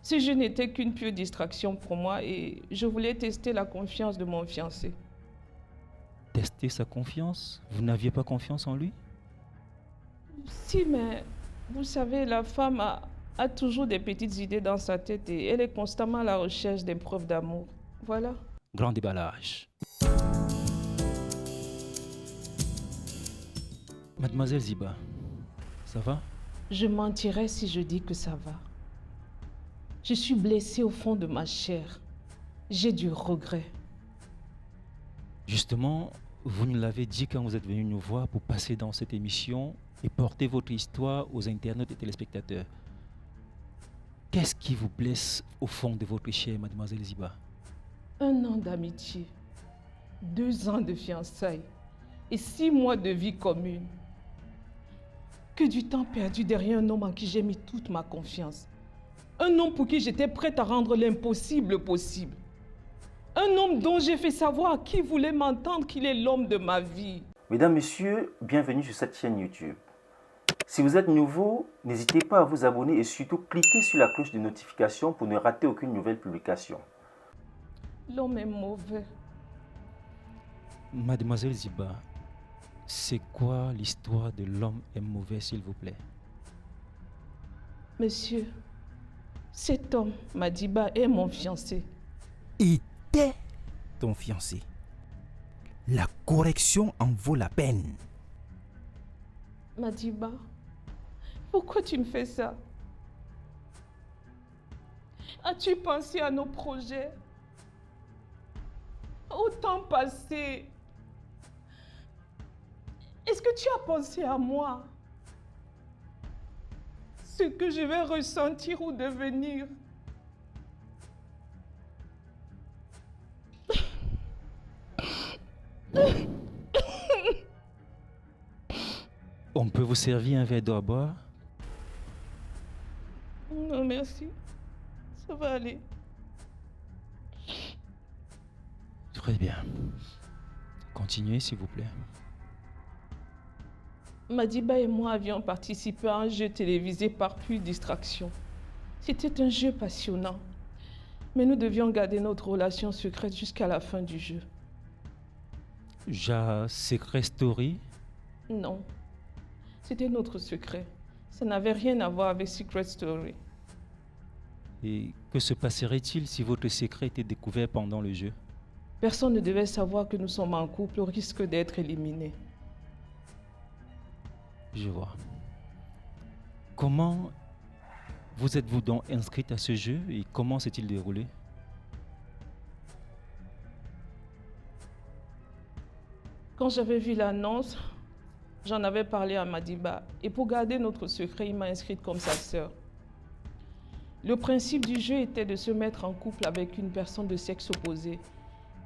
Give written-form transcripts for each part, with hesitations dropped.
Ce jeu n'était qu'une pure distraction pour moi et je voulais tester la confiance de mon fiancé. Tester sa confiance? Vous n'aviez pas confiance en lui? Si, mais vous savez, la femme a toujours des petites idées dans sa tête et elle est constamment à la recherche des preuves d'amour. Voilà. Grand déballage. Mademoiselle Ziba, ça va? Je mentirais si je dis que ça va. Je suis blessée au fond de ma chair. J'ai du regret. Justement, vous nous l'avez dit quand vous êtes venu nous voir pour passer dans cette émission et porter votre histoire aux internautes et téléspectateurs. Qu'est-ce qui vous blesse au fond de votre chair, mademoiselle Ziba? 1 an d'amitié, 2 ans de fiançailles et 6 mois de vie commune. Que du temps perdu derrière un homme en qui j'ai mis toute ma confiance. Un homme pour qui j'étais prête à rendre l'impossible possible. Un homme dont j'ai fait savoir à qui voulait m'entendre qu'il est l'homme de ma vie. Mesdames, Messieurs, bienvenue sur cette chaîne YouTube. Si vous êtes nouveau, n'hésitez pas à vous abonner et surtout cliquez sur la cloche de notification pour ne rater aucune nouvelle publication. L'homme est mauvais. Mademoiselle Ziba, c'est quoi l'histoire de l'homme est mauvais, s'il vous plaît? Monsieur, cet homme, Madiba, est mon fiancé. Était ton fiancé. La correction en vaut la peine. Madiba, pourquoi tu me fais ça? As-tu pensé à nos projets? Au temps passé? Est-ce que tu as pensé à moi? Ce que je vais ressentir ou devenir? On peut vous servir un verre d'eau à boire? Non, merci. Ça va aller. Très bien. Continuez, s'il vous plaît. Madiba et moi avions participé à un jeu télévisé par pure distraction. C'était un jeu passionnant. Mais nous devions garder notre relation secrète jusqu'à la fin du jeu. Secret Story? Non. C'était notre secret. Ça n'avait rien à voir avec Secret Story. Et que se passerait-il si votre secret était découvert pendant le jeu? Personne ne devait savoir que nous sommes en couple au risque d'être éliminés. Je vois. Comment vous êtes-vous donc inscrite à ce jeu et comment s'est-il déroulé? Quand j'avais vu l'annonce, j'en avais parlé à Madiba. Et pour garder notre secret, il m'a inscrite comme sa sœur. Le principe du jeu était de se mettre en couple avec une personne de sexe opposé.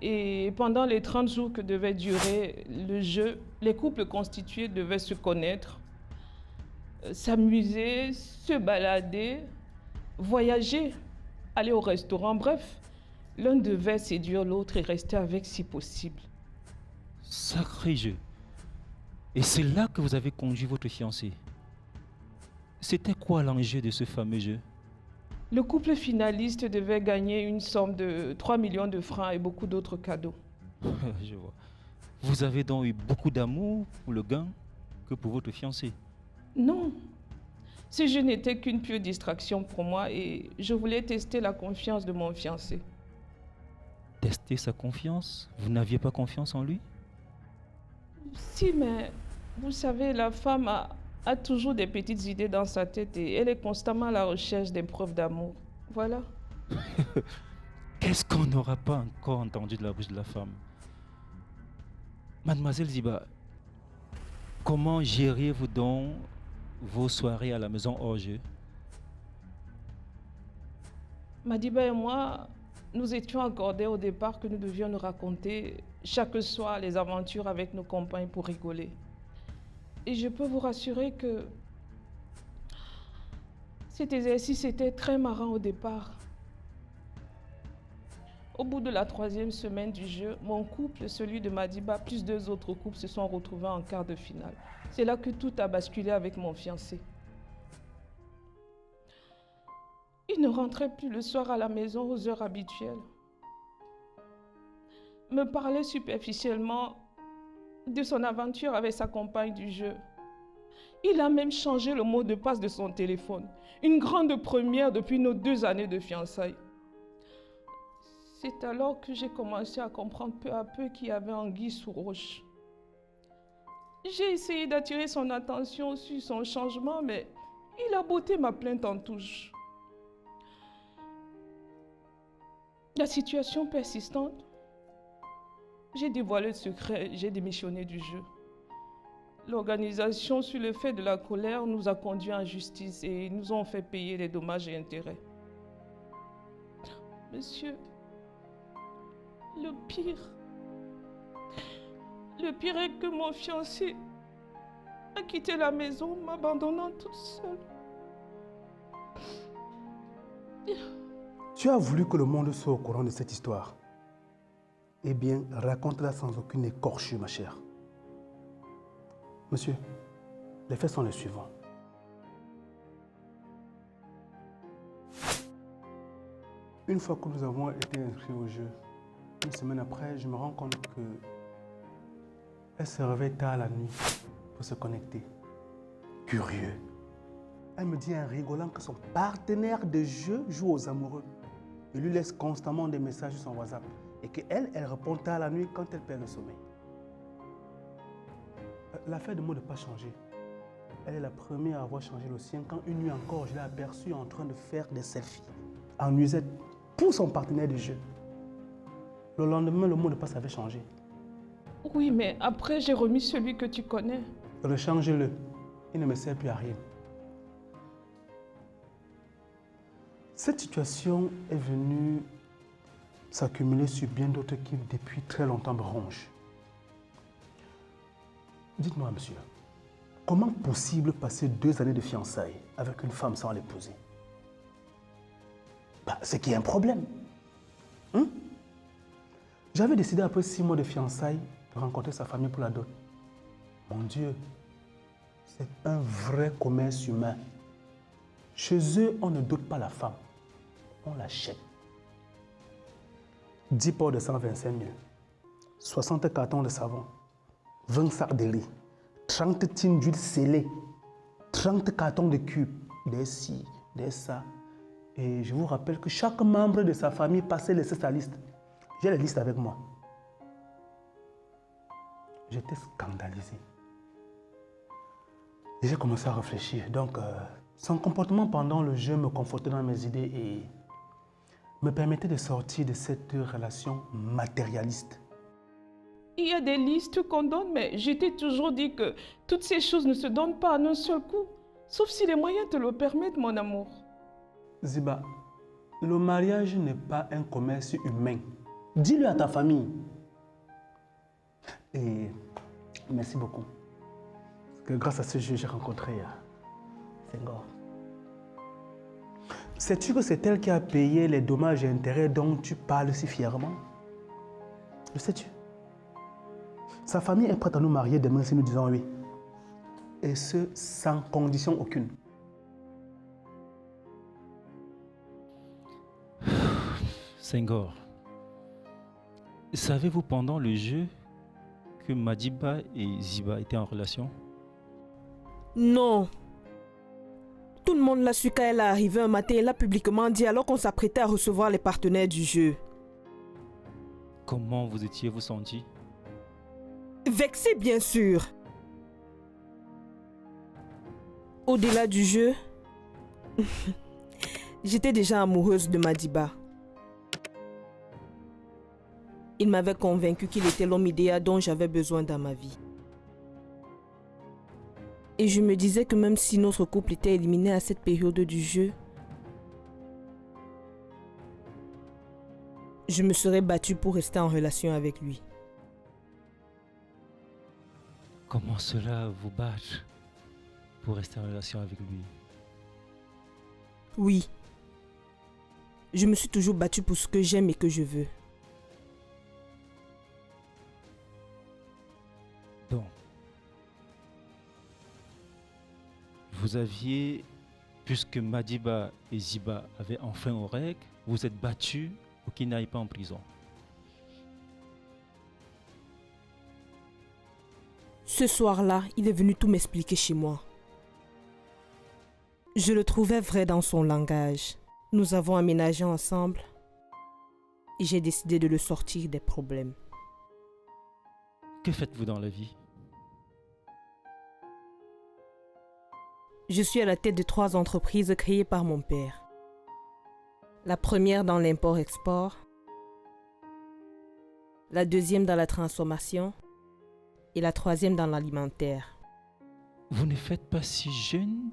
Et pendant les 30 jours que devait durer le jeu, les couples constitués devaient se connaître, s'amuser, se balader, voyager, aller au restaurant. Bref, l'un devait séduire l'autre et rester avec si possible. Sacré jeu. Et c'est là que vous avez conduit votre fiancé. C'était quoi l'enjeu de ce fameux jeu? Le couple finaliste devait gagner une somme de 3 millions de francs et beaucoup d'autres cadeaux. Je vois. Vous avez donc eu beaucoup d'amour pour le gain que pour votre fiancé? Non, ce jeu n'était qu'une pure distraction pour moi et je voulais tester la confiance de mon fiancé. Tester sa confiance? Vous n'aviez pas confiance en lui? Si, mais vous savez, la femme a toujours des petites idées dans sa tête et elle est constamment à la recherche des preuves d'amour. Voilà. Qu'est-ce qu'on n'aura pas encore entendu de la bouche de la femme? Mademoiselle Ziba, comment gériez-vous donc vos soirées à la maison hors jeu? Madiba et moi, nous étions accordés au départ que nous devions nous raconter chaque soir les aventures avec nos compagnes pour rigoler. Et je peux vous rassurer que cet exercice était très marrant au départ. Au bout de la 3e semaine du jeu, mon couple, celui de Madiba, plus 2 autres couples se sont retrouvés en quart de finale. C'est là que tout a basculé avec mon fiancé. Il ne rentrait plus le soir à la maison aux heures habituelles. Me parlait superficiellement de son aventure avec sa compagne du jeu. Il a même changé le mot de passe de son téléphone. Une grande première depuis nos 2 années de fiançailles. C'est alors que j'ai commencé à comprendre peu à peu qu'il y avait anguille sous roche. J'ai essayé d'attirer son attention sur son changement, mais il a botté ma plainte en touche. La situation persistante, j'ai dévoilé le secret, j'ai démissionné du jeu. L'organisation, sur le fait de la colère, nous a conduits en justice et nous ont fait payer les dommages et intérêts. Monsieur, le pire est que mon fiancé a quitté la maison, m'abandonnant toute seule. Tu as voulu que le monde soit au courant de cette histoire. Eh bien, raconte-la sans aucune écorchure, ma chère. Monsieur, les faits sont les suivants. Une fois que nous avons été inscrits au jeu, une semaine après, je me rends compte que elle se réveille tard la nuit pour se connecter. Curieux. Elle me dit en rigolant que son partenaire de jeu joue aux amoureux. Il lui laisse constamment des messages sur son WhatsApp et qu'elle, elle répond tard la nuit quand elle perd le sommeil. L'affaire de mot n'a pas changé. Elle est la première à avoir changé le sien quand une nuit encore, je l'ai aperçue en train de faire des selfies en nuisette pour son partenaire de jeu. Le lendemain, le mot de passe avait changé. Oui, mais après, j'ai remis celui que tu connais. Rechange-le. Il ne me sert plus à rien. Cette situation est venue s'accumuler sur bien d'autres qui, depuis très longtemps, me rongent. Dites-moi, monsieur, comment possible passer 2 années de fiançailles avec une femme sans l'épouser? C'est qu'il y a un problème. J'avais décidé après 6 mois de fiançailles de rencontrer sa famille pour la dot. Mon Dieu, c'est un vrai commerce humain. Chez eux, on ne dote pas la femme, on l'achète. 10 pots de 125 000, 60 cartons de savon, 20 sacs de riz, 30 tines d'huile scellée, 30 cartons de cubes, des ci, des ça. Et je vous rappelle que chaque membre de sa famille passait laisser sa liste. J'ai la liste avec moi. J'étais scandalisé. Et j'ai commencé à réfléchir. Donc, son comportement pendant le jeu me confortait dans mes idées et me permettait de sortir de cette relation matérialiste. Il y a des listes qu'on donne, mais je t'ai toujours dit que toutes ces choses ne se donnent pas en un seul coup. Sauf si les moyens te le permettent, mon amour. Ziba, le mariage n'est pas un commerce humain. Dis-le à ta famille. Et merci beaucoup. Parce que grâce à ce jeu, j'ai rencontré Senghor. Sais-tu que c'est elle qui a payé les dommages et intérêts dont tu parles si fièrement? Le sais-tu? Sa famille est prête à nous marier demain si nous disons oui. Et ce, sans condition aucune. Senghor, savez-vous pendant le jeu que Madiba et Ziba étaient en relation? Non. Tout le monde l'a su quand elle est arrivée un matin et l'a publiquement dit alors qu'on s'apprêtait à recevoir les partenaires du jeu. Comment vous étiez-vous senti? Vexée, bien sûr. Au-delà du jeu, j'étais déjà amoureuse de Madiba. Il m'avait convaincu qu'il était l'homme idéal dont j'avais besoin dans ma vie. Et je me disais que même si notre couple était éliminé à cette période du jeu, je me serais battue pour rester en relation avec lui. Comment cela vous battre pour rester en relation avec lui? Oui. Je me suis toujours battue pour ce que j'aime et que je veux. Donc, vous aviez puisque Madiba et Ziba avaient enfin aux règles, vous êtes battus pour qu'ils n'aillent pas en prison. Ce soir-là, il est venu tout m'expliquer chez moi. Je le trouvais vrai dans son langage. Nous avons aménagé ensemble et j'ai décidé de le sortir des problèmes. Que faites-vous dans la vie? Je suis à la tête de 3 entreprises créées par mon père. La première dans l'import-export, la deuxième dans la transformation et la 3e dans l'alimentaire. Vous ne faites pas si jeune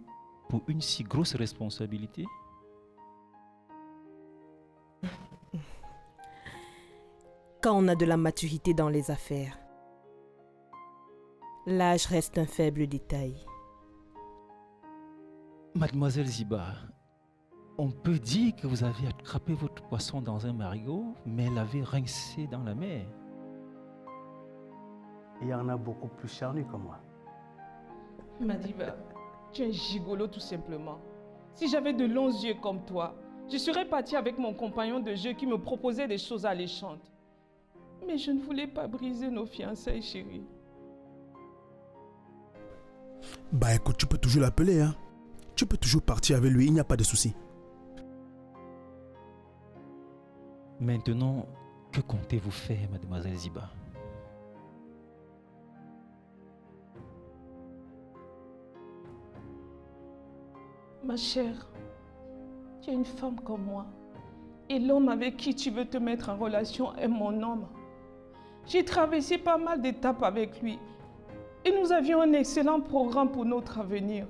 pour une si grosse responsabilité? Quand on a de la maturité dans les affaires, l'âge reste un faible détail. Mademoiselle Ziba, on peut dire que vous avez attrapé votre poisson dans un marigot, mais l'avez rincé dans la mer. Il y en a beaucoup plus charnus que moi. Madiba, tu es un gigolo tout simplement. Si j'avais de longs yeux comme toi, je serais partie avec mon compagnon de jeu qui me proposait des choses alléchantes. Mais je ne voulais pas briser nos fiançailles, chérie. Bah écoute, tu peux toujours l'appeler, hein. Tu peux toujours partir avec lui, il n'y a pas de souci. Maintenant, que comptez-vous faire, mademoiselle Ziba? Ma chère, tu es une femme comme moi. Et l'homme avec qui tu veux te mettre en relation est mon homme. J'ai traversé pas mal d'étapes avec lui. Et nous avions un excellent programme pour notre avenir.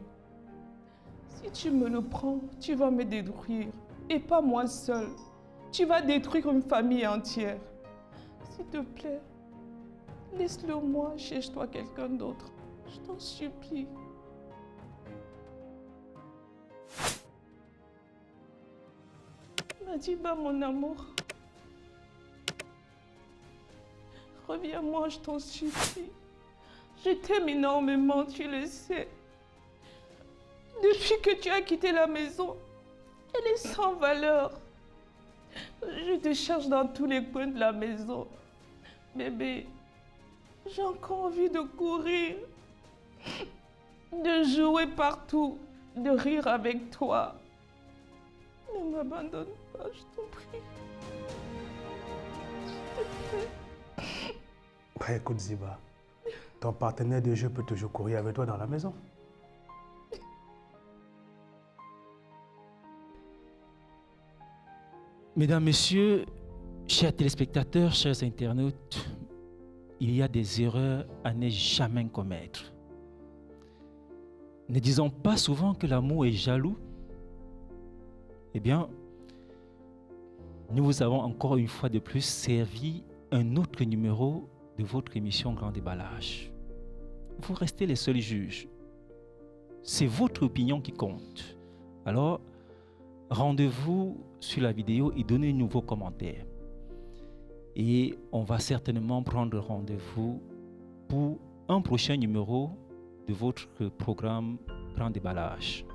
Si tu me le prends, tu vas me détruire. Et pas moi seule. Tu vas détruire une famille entière. S'il te plaît, laisse-le moi, cherche-toi quelqu'un d'autre. Je t'en supplie. Madiba, mon amour. Reviens-moi, je t'en supplie. Je t'aime énormément, tu le sais. Depuis que tu as quitté la maison, elle est sans valeur. Je te cherche dans tous les coins de la maison. Bébé, j'ai encore envie de courir, de jouer partout, de rire avec toi. Ne m'abandonne pas, je t'en prie. S'il te plaît. Bah, écoute Ziba, ton partenaire de jeu peut toujours courir avec toi dans la maison. Mesdames, Messieurs, chers téléspectateurs, chers internautes, il y a des erreurs à ne jamais commettre. Ne disons pas souvent que l'amour est jaloux. Eh bien, nous vous avons encore une fois de plus servi un autre numéro de votre émission Grand Déballage. Vous restez les seuls juges. C'est votre opinion qui compte. Alors, rendez-vous sur la vidéo et donnez-nous vos commentaires. Et on va certainement prendre rendez-vous pour un prochain numéro de votre programme Grand Déballage.